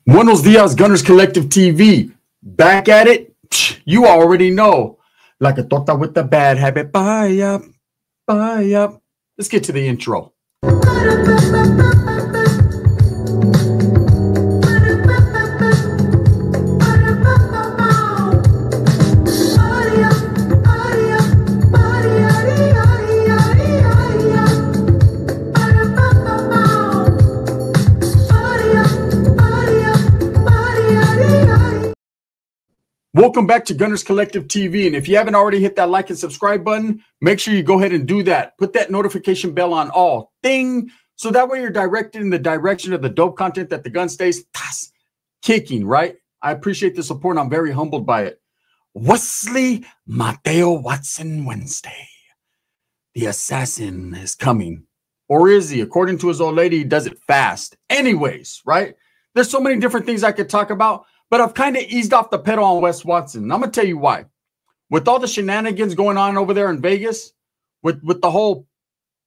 Buenos dias, Gunners Collective TV. Back at it. You already know. Like a torta with a bad habit. Bye up. Bye up. Let's get to the intro. Welcome back to Gunners Collective TV. And if you haven't already hit that like and subscribe button, make sure you go ahead and do that. Put that notification bell on all. Ding. So that way you're directed in the direction of the dope content that the gun stays kicking, right? I appreciate the support. I'm very humbled by it. Wesley Mateo Watson Wednesday. The assassin is coming. Or is he? According to his old lady, he does it fast. Anyways, right? There's so many different things I could talk about. But I've kind of eased off the pedal on Wes Watson. And I'm going to tell you why. With all the shenanigans going on over there in Vegas, with the whole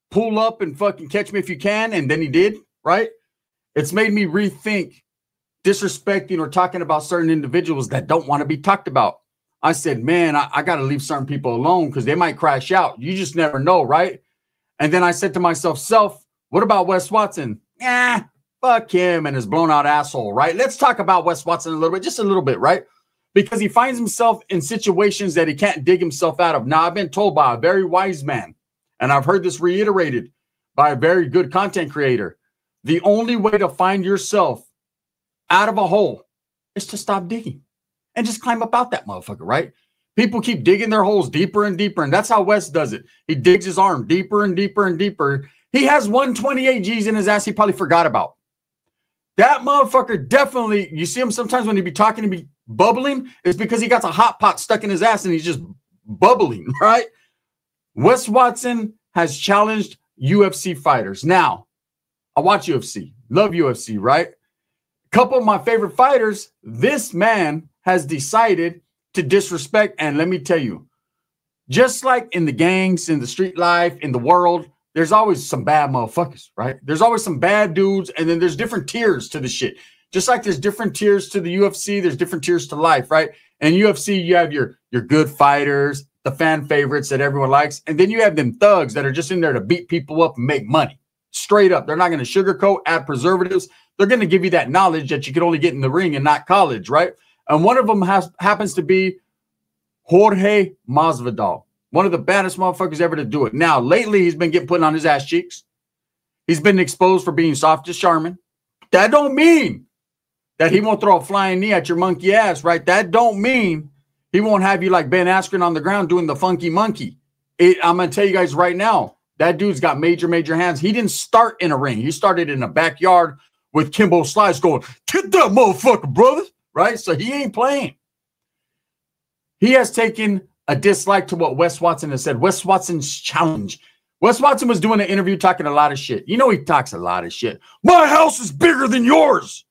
pull up and fucking catch me if you can, and then he did, right? It's made me rethink disrespecting or talking about certain individuals that don't want to be talked about. I said, man, I got to leave certain people alone because they might crash out. You just never know, right? And then I said to myself, what about Wes Watson? Fuck him and his blown out asshole, right? Let's talk about Wes Watson a little bit, just a little bit, right? Because he finds himself in situations that he can't dig himself out of. Now, I've been told by a very wise man, and I've heard this reiterated by a very good content creator. The only way to find yourself out of a hole is to stop digging and just climb up out that motherfucker, right? People keep digging their holes deeper and deeper, and that's how Wes does it. He digs his arm deeper and deeper and deeper. He has 128 G's in his ass he probably forgot about. That motherfucker definitely, you see him sometimes when he be talking and be bubbling, it's because he got a hot pot stuck in his ass and he's just bubbling, right? Wes Watson has challenged UFC fighters. Now, I watch UFC, love UFC, right? A couple of my favorite fighters, this man has decided to disrespect. And let me tell you, just like in the gangs, in the street life, in the world, there's always some bad motherfuckers, right? There's always some bad dudes, and then there's different tiers to the shit. Just like there's different tiers to the UFC, there's different tiers to life, right? And UFC, you have your good fighters, the fan favorites that everyone likes, and then you have them thugs that are just in there to beat people up and make money. Straight up. They're not going to sugarcoat, add preservatives. They're going to give you that knowledge that you can only get in the ring and not college, right? And one of them happens to be Jorge Masvidal. One of the baddest motherfuckers ever to do it. Now, lately, he's been getting put on his ass cheeks. He's been exposed for being soft as Charmin. That don't mean that he won't throw a flying knee at your monkey ass, right? That don't mean he won't have you like Ben Askren on the ground doing the funky monkey. I'm going to tell you guys right now, that dude's got major, major hands. He didn't start in a ring. He started in a backyard with Kimbo Slice going, get that motherfucker, brother, right? So he ain't playing. He has taken a dislike to what Wes Watson has said. Wes Watson's challenge. Wes Watson was doing an interview talking a lot of shit. You know he talks a lot of shit. My house is bigger than yours.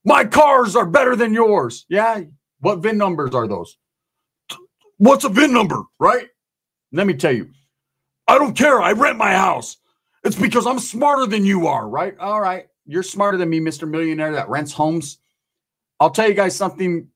My cars are better than yours. Yeah, what VIN numbers are those? What's a VIN number, right? Let me tell you. I don't care. I rent my house. It's because I'm smarter than you are, right? All right. You're smarter than me, Mr. Millionaire that rents homes. I'll tell you guys something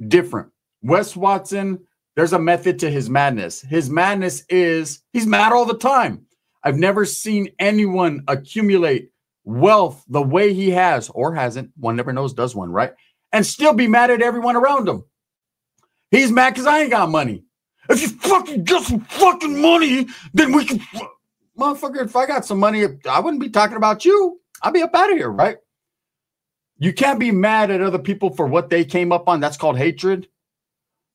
different. Wes Watson, there's a method to his madness. His madness is he's mad all the time. I've never seen anyone accumulate wealth the way he has or hasn't. One never knows, does one, right? And still be mad at everyone around him. He's mad because I ain't got money. If you fucking get some fucking money, then we can... Motherfucker, if I got some money, I wouldn't be talking about you. I'd be up out of here, right? You can't be mad at other people for what they came up on. That's called hatred.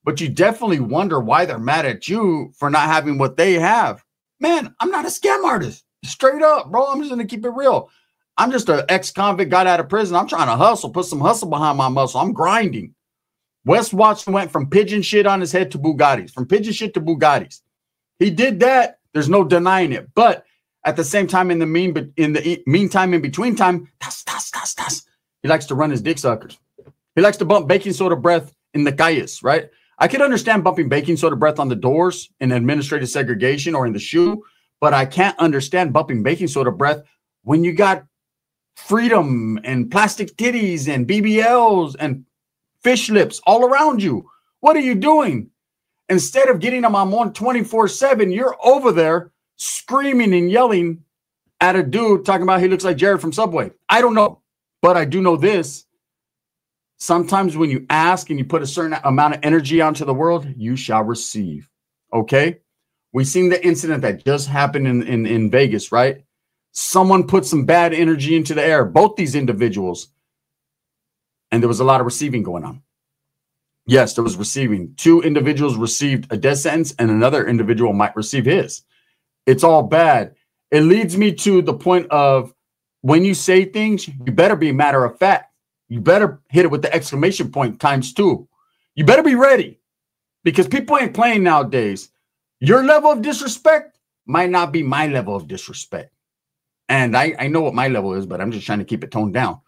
But you definitely wonder why they're mad at you for not having what they have. Man, I'm not a scam artist. Straight up, bro. I'm just going to keep it real. I'm just an ex-convict, got out of prison. I'm trying to hustle, put some hustle behind my muscle. I'm grinding. Wes Watson went from pigeon shit on his head to Bugattis. From pigeon shit to Bugattis. He did that. There's no denying it. But at the same time, in the meantime, in between time, he likes to run his dick suckers. He likes to bump baking soda breath in the calles, right? I could understand bumping baking soda breath on the doors in administrative segregation or in the shoe, but I can't understand bumping baking soda breath when you got freedom and plastic titties and BBLs and fish lips all around you. What are you doing? Instead of getting them on 24/7, you're over there screaming and yelling at a dude talking about he looks like Jared from Subway. I don't know, but I do know this. Sometimes when you ask and you put a certain amount of energy onto the world, you shall receive. Okay? We've seen the incident that just happened in Vegas, right? Someone put some bad energy into the air, both these individuals, and there was a lot of receiving going on. Yes, there was receiving. 2 individuals received a death sentence, and another individual might receive his. It's all bad. It leads me to the point of when you say things, you better be matter of fact. You better hit it with the exclamation point ×2. You better be ready because people ain't playing nowadays. Your level of disrespect might not be my level of disrespect. And I know what my level is, but I'm just trying to keep it toned down.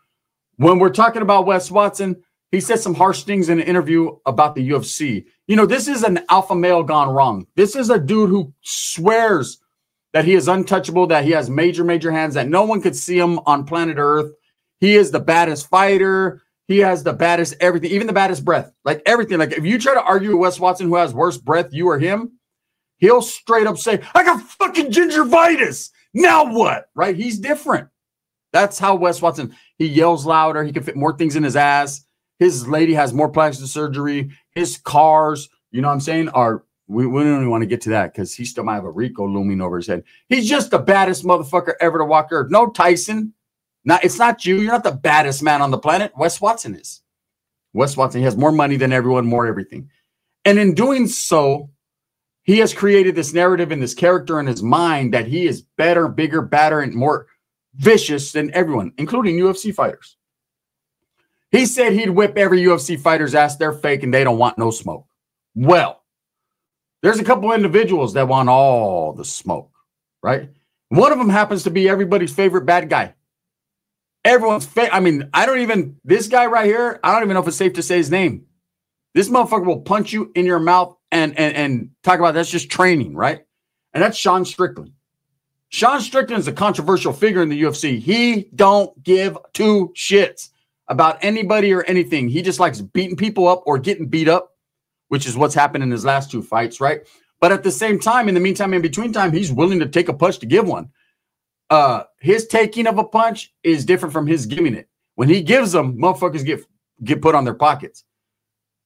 When we're talking about Wes Watson, he said some harsh things in an interview about the UFC. You know, this is an alpha male gone wrong. This is a dude who swears that he is untouchable, that he has major hands, that no one could see him on planet Earth. He is the baddest fighter. He has the baddest everything, even the baddest breath, like everything. Like if you try to argue with Wes Watson, who has worse breath, you or him, he'll straight up say, I got fucking gingivitis. Now what? Right? He's different. That's how Wes Watson, he yells louder. He can fit more things in his ass. His lady has more plastic surgery. His cars, you know what I'm saying, we don't even want to get to that because he still might have a Rico looming over his head. He's just the baddest motherfucker ever to walk earth. No, Tyson. It's not you. You're not the baddest man on the planet. Wes Watson is. Wes Watson, he has more money than everyone, more everything. And in doing so, he has created this narrative and this character in his mind that he is better, bigger, badder, and more vicious than everyone, including UFC fighters. He said he'd whip every UFC fighter's ass. They're fake and they don't want no smoke. Well, there's a couple individuals that want all the smoke, right? One of them happens to be everybody's favorite bad guy. Everyone's I mean, this guy right here, I don't even know if it's safe to say his name. This motherfucker will punch you in your mouth and talk about that's just training, right? And that's Sean Strickland. Sean Strickland is a controversial figure in the UFC. He don't give 2 shits about anybody or anything. He just likes beating people up or getting beat up, which is what's happened in his last 2 fights, right? But at the same time, in the meantime, in between time, he's willing to take a punch to give one. His taking of a punch is different from his giving it. When he gives them, motherfuckers get put on their pockets.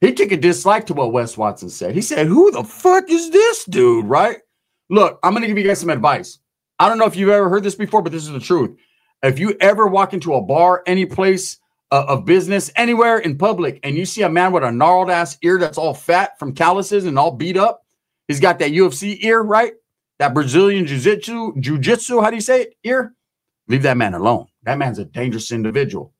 He took a dislike to what Wes Watson said. He said, who the fuck is this dude, right? Look, I'm going to give you guys some advice. I don't know if you've ever heard this before, but this is the truth. If you ever walk into a bar, any place of business, anywhere in public, and you see a man with a gnarled ass ear that's all fat from calluses and all beat up, he's got that UFC ear, right? That Brazilian jiu-jitsu, how do you say it? Ear? Leave that man alone. That man's a dangerous individual.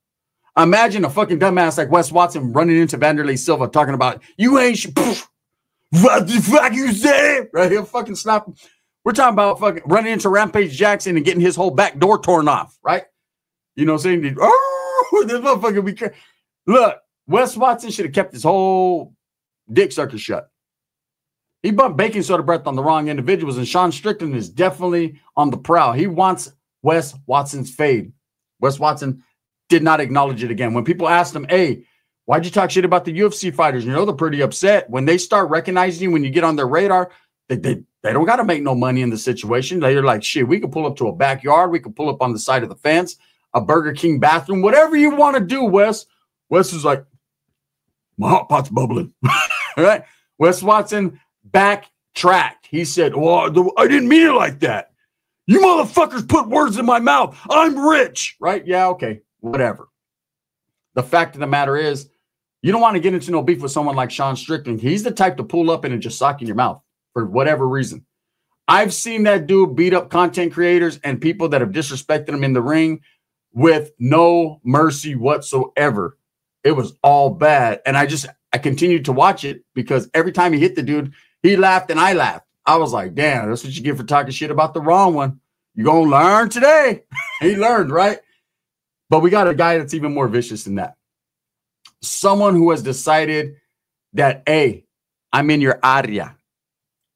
Imagine a fucking dumbass like Wes Watson running into Vanderlei Silva talking about, you ain't what the fuck you say? Right? He'll fucking slap him. We're talking about fucking running into Rampage Jackson and getting his whole back door torn off, right? You know what I'm saying? Oh, this motherfucker be Look, Wes Watson should have kept his whole dick sucker shut. He bumped baking soda breath on the wrong individuals, and Sean Strickland is definitely on the prowl. He wants Wes Watson's fade. Wes Watson did not acknowledge it again. When people asked him, hey, why'd you talk shit about the UFC fighters? You know, they're pretty upset. When they start recognizing you, when you get on their radar, they don't got to make no money in the situation. They're like, shit, we could pull up to a backyard. We could pull up on the side of the fence, a Burger King bathroom, whatever you want to do, Wes. Wes is like, my hot pot's bubbling. All right. Wes Watson backtracked. He said, well, I didn't mean it like that. You motherfuckers put words in my mouth. I'm rich. Right? Yeah, okay. Whatever. The fact of the matter is, you don't want to get into no beef with someone like Sean Strickland. He's the type to pull up and just sock in your mouth for whatever reason. I've seen that dude beat up content creators and people that have disrespected him in the ring with no mercy whatsoever. It was all bad. And I continued to watch it because every time he hit the dude, he laughed and I laughed. I was like, damn, that's what you get for talking shit about the wrong one. You're going to learn today. He learned, right? But we got a guy that's even more vicious than that. Someone who has decided that, hey, I'm in your area.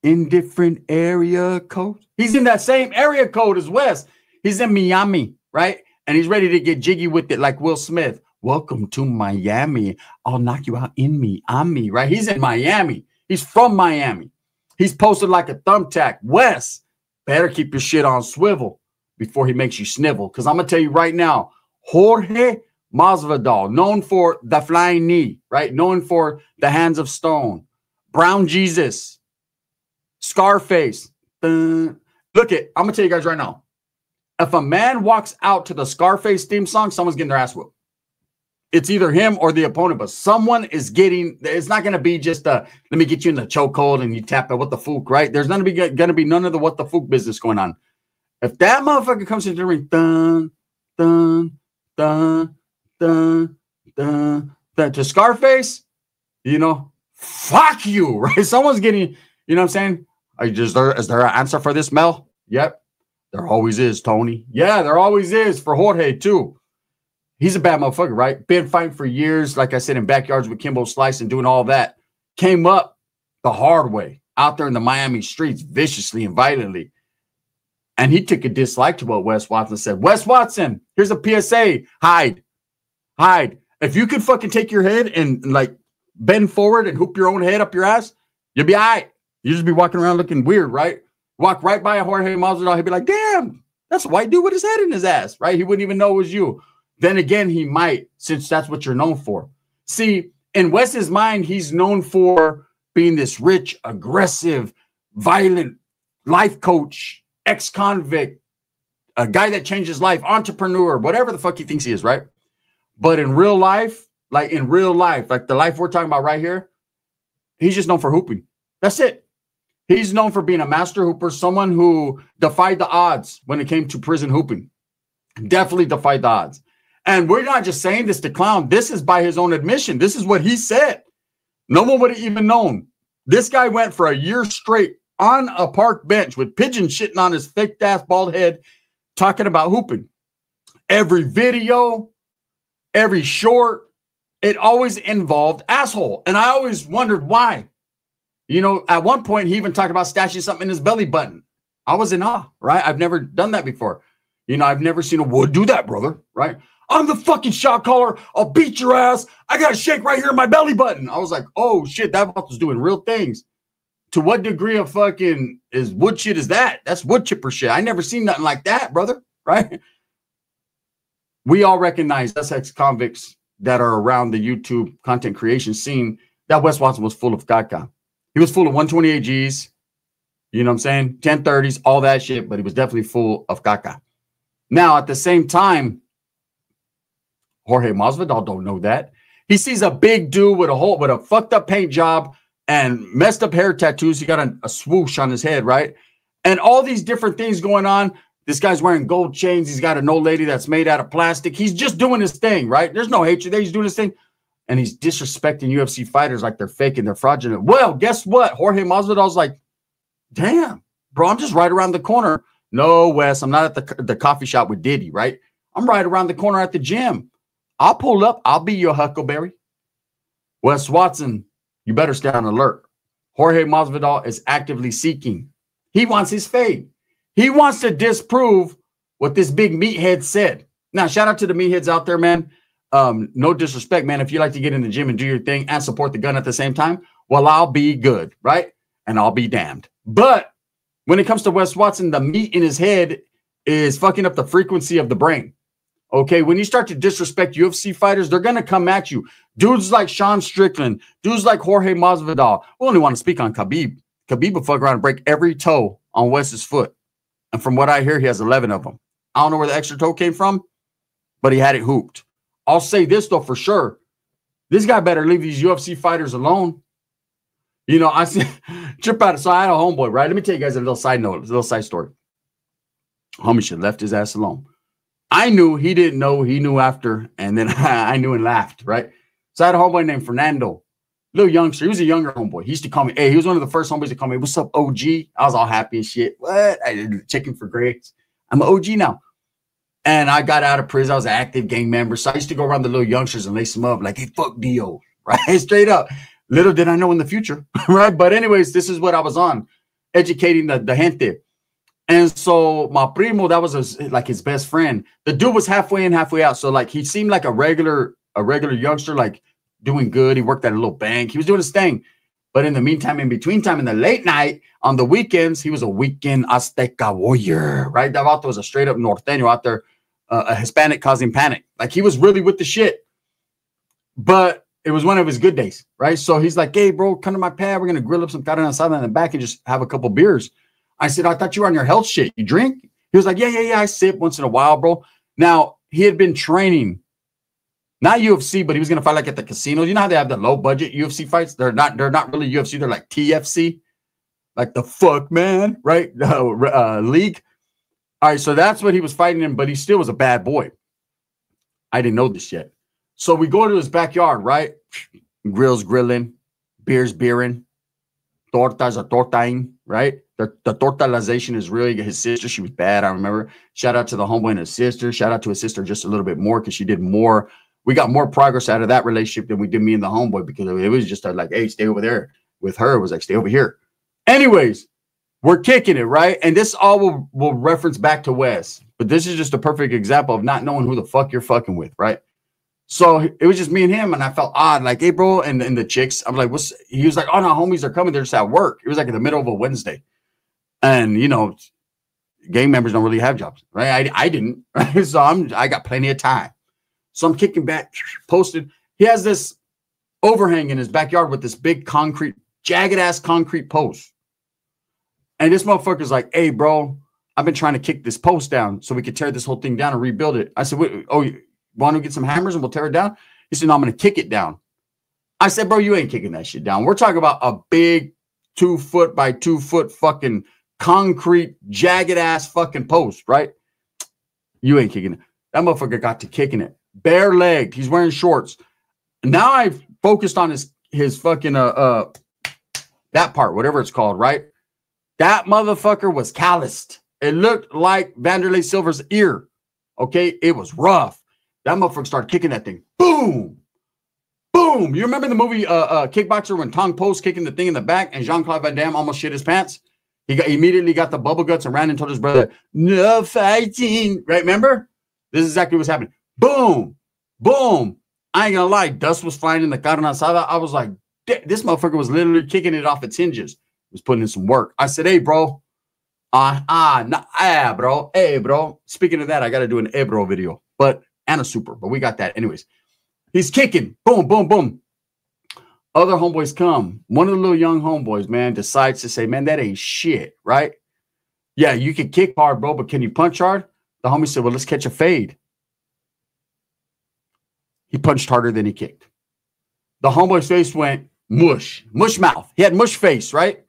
In different area code. He's in that same area code as Wes. He's in Miami, right? And he's ready to get jiggy with it like Will Smith. Welcome to Miami. I'll knock you out in me, on me, right? He's in Miami. He's from Miami. He's posted like a thumbtack. Wes, better keep your shit on swivel before he makes you snivel. Because I'm going to tell you right now, Jorge Masvidal, known for the flying knee, right? Known for the hands of stone. Brown Jesus. Scarface. Look it, I'm going to tell you guys right now. If a man walks out to the Scarface theme song, someone's getting their ass whooped. It's either him or the opponent, but someone is getting, it's not going to be just let me get you in the chokehold and you tap it, what the fuck, right? There's going to be none of the what the fuck business going on. If that motherfucker comes into the ring, dun, dun, dun, dun, dun, dun, to Scarface, you know, fuck you, right? Someone's getting, you know what I'm saying? Is there an answer for this, Mel? Yep. There always is, Tony. Yeah, there always is for Jorge, too. He's a bad motherfucker, right? Been fighting for years, like I said, in backyards with Kimbo Slice and doing all that. Came up the hard way out there in the Miami streets, viciously and violently. And he took a dislike to what Wes Watson said. Wes Watson, here's a PSA. Hide. Hide. If you could fucking take your head and like bend forward and hoop your own head up your ass, you'll be all right. You just be walking around looking weird, right? Walk right by a Jorge Masvidal, he'd be like, damn, that's a white dude with his head in his ass, right? He wouldn't even know it was you. Then again, he might, since that's what you're known for. See, in Wes's mind, he's known for being this rich, aggressive, violent life coach, ex-convict, a guy that changed his life, entrepreneur, whatever the fuck he thinks he is, right? But in real life, like the life we're talking about right here, he's just known for hooping. That's it. He's known for being a master hooper, someone who defied the odds when it came to prison hooping. Definitely defied the odds. And we're not just saying this to clown. This is by his own admission. This is what he said. No one would have even known. This guy went for a year straight on a park bench with pigeon shitting on his fake-ass bald head talking about hooping. Every video, every short, it always involved asshole. And I always wondered why. You know, at one point, he even talked about stashing something in his belly button. I was in awe, right? I've never done that before. You know, I've never seen a wood do that, brother, right? I'm the fucking shot caller. I'll beat your ass. I got a shake right here in my belly button. I was like, oh, shit, that was doing real things. To what degree of fucking is wood shit is that? That's wood chipper shit. I never seen nothing like that, brother, right? We all recognize us ex-convicts that are around the YouTube content creation scene that Wes Watson was full of caca. He was full of 128 Gs, you know what I'm saying? 1030s, all that shit, but he was definitely full of caca. Now, at the same time, Jorge Masvidal don't know that. He sees a big dude with a fucked up paint job and messed up hair tattoos. He got a swoosh on his head, right? And all these different things going on. This guy's wearing gold chains. He's got an old lady that's made out of plastic. He's just doing his thing, right? There's no hatred there. He's doing his thing. And he's disrespecting UFC fighters like they're fake and they're fraudulent. Well, guess what? Jorge Masvidal's like, damn, bro, I'm just right around the corner. No, Wes, I'm not at the coffee shop with Diddy, right? I'm right around the corner at the gym. I'll pull up. I'll be your Huckleberry. Wes Watson, you better stay on alert. Jorge Masvidal is actively seeking. He wants his fade. He wants to disprove what this big meathead said. Now, shout out to the meatheads out there, man. No disrespect, man. If you like to get in the gym and do your thing and support the gun at the same time, well, I'll be good, right? And I'll be damned. But when it comes to Wes Watson, the meat in his head is fucking up the frequency of the brain. Okay, when you start to disrespect UFC fighters, they're going to come at you. Dudes like Sean Strickland, dudes like Jorge Masvidal. We only want to speak on Khabib. Khabib will fuck around and break every toe on Wes's foot. And from what I hear, he has 11 of them. I don't know where the extra toe came from, but he had it hooped. I'll say this, though, for sure. This guy better leave these UFC fighters alone. You know, I see trip out. So I had a homeboy, right? Let me tell you guys a little side note, a little side story. Homie should have left his ass alone. I knew, he didn't know, he knew after, and then I knew and laughed, right? So I had a homeboy named Fernando, little youngster. He was a younger homeboy. He used to call me, hey, he was one of the first homeboys to call me, what's up, OG? I was all happy and shit. What? I did checking for grades. I'm an OG now. And I got out of prison. I was an active gang member. So I used to go around the little youngsters and lace them up like, hey, fuck Dio, right? Straight up. Little did I know in the future, right? But anyways, this is what I was on, educating the gente. And so my primo, that was like his best friend. The dude was halfway in, halfway out. So like he seemed like a regular youngster, like doing good. He worked at a little bank. He was doing his thing. But in the meantime, in between time, in the late night, on the weekends, he was a weekend Azteca warrior, right? That vato was a straight up norteño out there, a Hispanic causing panic. Like he was really with the shit. But it was one of his good days, right? So he's like, hey, bro, come to my pad. We're going to grill up some carne asada in the back and just have a couple beers. I said, I thought you were on your health shit. You drink? He was like, yeah. I sip once in a while, bro. Now, he had been training, not UFC, but he was going to fight like at the casino. You know how they have the low budget UFC fights? They're not really UFC. They're like TFC, like the fuck, man, right? League. All right, so that's what he was fighting in, but he still was a bad boy. I didn't know this yet. So we go to his backyard, right? Grills grilling, beers beering, tortas are tortain, right? The tortalization is really his sister. She was bad, I remember. Shout out to the homeboy and his sister. Shout out to his sister just a little bit more because she did more. We got more progress out of that relationship than we did me and the homeboy because it was just like, hey, stay over there. With her, it was like, stay over here. Anyways, we're kicking it, right? And this all will reference back to Wes. But this is just a perfect example of not knowing who the fuck you're fucking with, right? So it was just me and him, and I felt odd, like, hey, bro, and the chicks, I'm like, what's, he was like, oh, no, homies are coming, they're just at work. It was like in the middle of a Wednesday. And, you know, gang members don't really have jobs, right? I didn't, right? So I got plenty of time. So I'm kicking back, posted. He has this overhang in his backyard with this big concrete, jagged-ass concrete post. And this motherfucker's like, hey, bro, I've been trying to kick this post down so we could tear this whole thing down and rebuild it. I said, wait, oh, you want to get some hammers and we'll tear it down? He said, no, I'm going to kick it down. I said, bro, you ain't kicking that shit down. We're talking about a big 2 foot by 2 foot fucking concrete, jagged-ass fucking post, right? You ain't kicking it. That motherfucker got to kicking it. Bare-legged. He's wearing shorts. Now I've focused on his fucking, that part, whatever it's called, right? That motherfucker was calloused. It looked like Vanderlei Silver's ear. Okay? It was rough. That motherfucker started kicking that thing. Boom! Boom! You remember the movie Kickboxer when Tong Po's kicking the thing in the back and Jean-Claude Van Damme almost shit his pants? He immediately got the bubble guts and ran and told his brother, no fighting. Right? Remember? This is exactly what's happening. Boom! Boom! I ain't gonna lie. Dust was flying in the carne asada. I was like, this motherfucker was literally kicking it off its hinges. He was putting in some work. I said, hey, bro. Bro. Hey, bro. Speaking of that, I got to do an bro video, and a super, but we got that. Anyways, he's kicking. Boom, boom, boom. Other homeboys come. One of the little young homeboys, man, decides to say, man, that ain't shit, right? Yeah, you can kick hard, bro, but can you punch hard? The homie said, well, let's catch a fade. He punched harder than he kicked. The homeboy's face went mush mouth. He had mush face, right?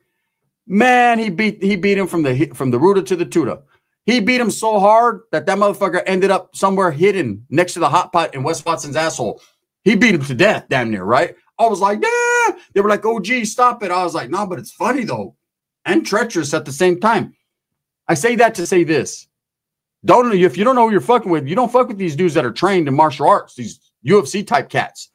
Man, he beat him from the rooter to the tutor. He beat him so hard that motherfucker ended up somewhere hidden next to the hot pot in Wes Watson's asshole. He beat him to death, damn near, right? I was like, yeah. They were like, oh, gee, stop it. I was like, no, but it's funny, though, and treacherous at the same time. I say that to say this. If you don't know who you're fucking with, you don't fuck with these dudes that are trained in martial arts, these UFC-type cats.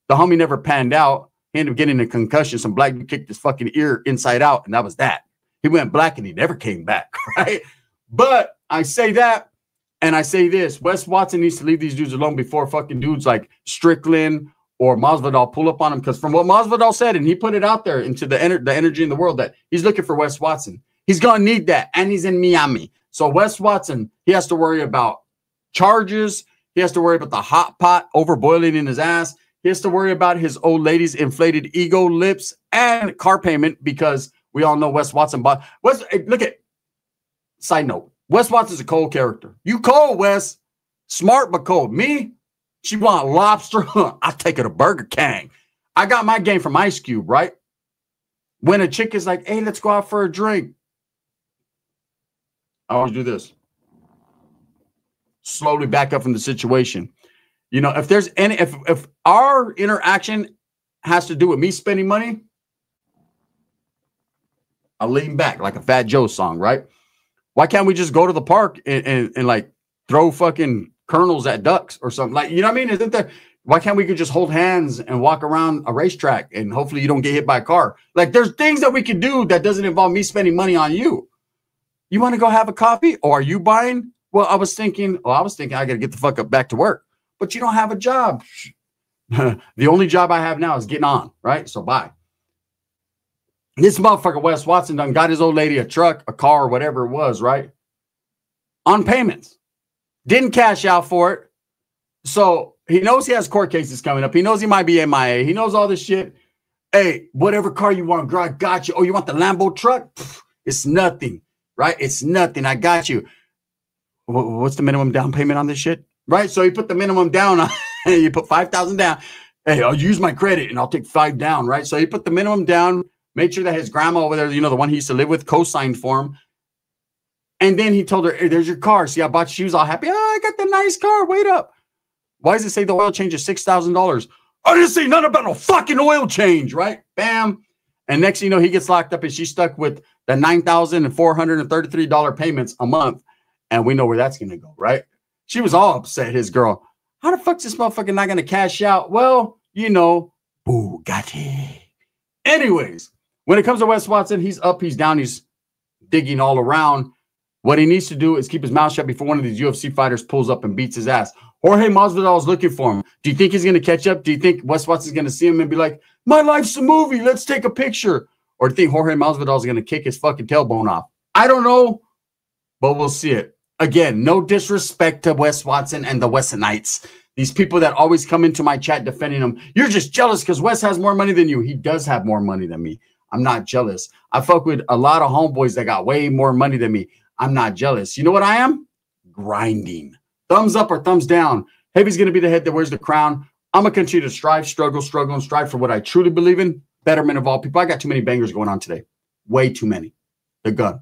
The homie never panned out. He ended up getting a concussion. Some black dude kicked his fucking ear inside out, and that was that. He went black, and he never came back, right? But I say that, and I say this. Wes Watson needs to leave these dudes alone before fucking dudes like Strickland or Masvidal pull up on him. Because from what Masvidal said, and he put it out there into the energy in the world, that he's looking for Wes Watson. He's going to need that, and he's in Miami. So Wes Watson, he has to worry about charges. He has to worry about the hot pot overboiling in his ass. He has to worry about his old lady's inflated ego lips and car payment, because we all know Wes Watson bought. Look at, side note, Wes Watson's a cold character. You cold, Wes. Smart but cold. Me, she want lobster. I'll take her to Burger King. I got my game from Ice Cube, right? When a chick is like, hey, let's go out for a drink, I always do this. Slowly back up from the situation. You know, if there's any, if our interaction has to do with me spending money, I'll lean back like a Fat Joe song, right? Why can't we just go to the park and like throw fucking kernels at ducks or something? Like, you know what I mean? Isn't there? Why can't we just hold hands and walk around a racetrack and hopefully you don't get hit by a car? Like, there's things that we can do that doesn't involve me spending money on you. You want to go have a coffee? Or are you buying? Well, I was thinking I got to get the fuck up back to work. But you don't have a job. The only job I have now is getting on, right? So bye. This motherfucker, Wes Watson, done got his old lady a truck, a car, or whatever it was, right? On payments. Didn't cash out for it. So he knows he has court cases coming up. He knows he might be MIA. He knows all this shit. Hey, whatever car you want, girl, I got you. Oh, you want the Lambo truck? Pfft, it's nothing, right? It's nothing. I got you. What's the minimum down payment on this shit? Right? So he put the minimum down on, you put 5,000 down. Hey, I'll use my credit and I'll take 5 down, right? So he put the minimum down, made sure that his grandma over there, you know, the one he used to live with, co-signed for him. And then he told her, hey, there's your car. See, I bought you. She was all happy. Oh, I got the nice car. Wait up. Why does it say the oil change is $6,000? I didn't say nothing about no fucking oil change, right? Bam. And next thing you know, he gets locked up and she's stuck with the $9,433 payments a month. And we know where that's going to go, right? She was all upset, his girl. How the fuck's this motherfucker not going to cash out? Well, you know, Bugatti. Anyways, when it comes to Wes Watson, he's up, he's down, he's digging all around. What he needs to do is keep his mouth shut before one of these UFC fighters pulls up and beats his ass. Jorge Masvidal is looking for him. Do you think he's going to catch up? Do you think Wes Watson's going to see him and be like, my life's a movie, let's take a picture? Or do you think Jorge Masvidal is going to kick his fucking tailbone off? I don't know, but we'll see it. Again, no disrespect to Wes Watson and the Wessonites. These people that always come into my chat defending him. You're just jealous because Wes has more money than you. He does have more money than me. I'm not jealous. I fuck with a lot of homeboys that got way more money than me. I'm not jealous. You know what I am? Grinding. Thumbs up or thumbs down. Heavy's going to be the head that wears the crown. I'm going to continue to strive, struggle, and strive for what I truly believe in. Betterment of all people. I got too many bangers going on today. Way too many. The gun.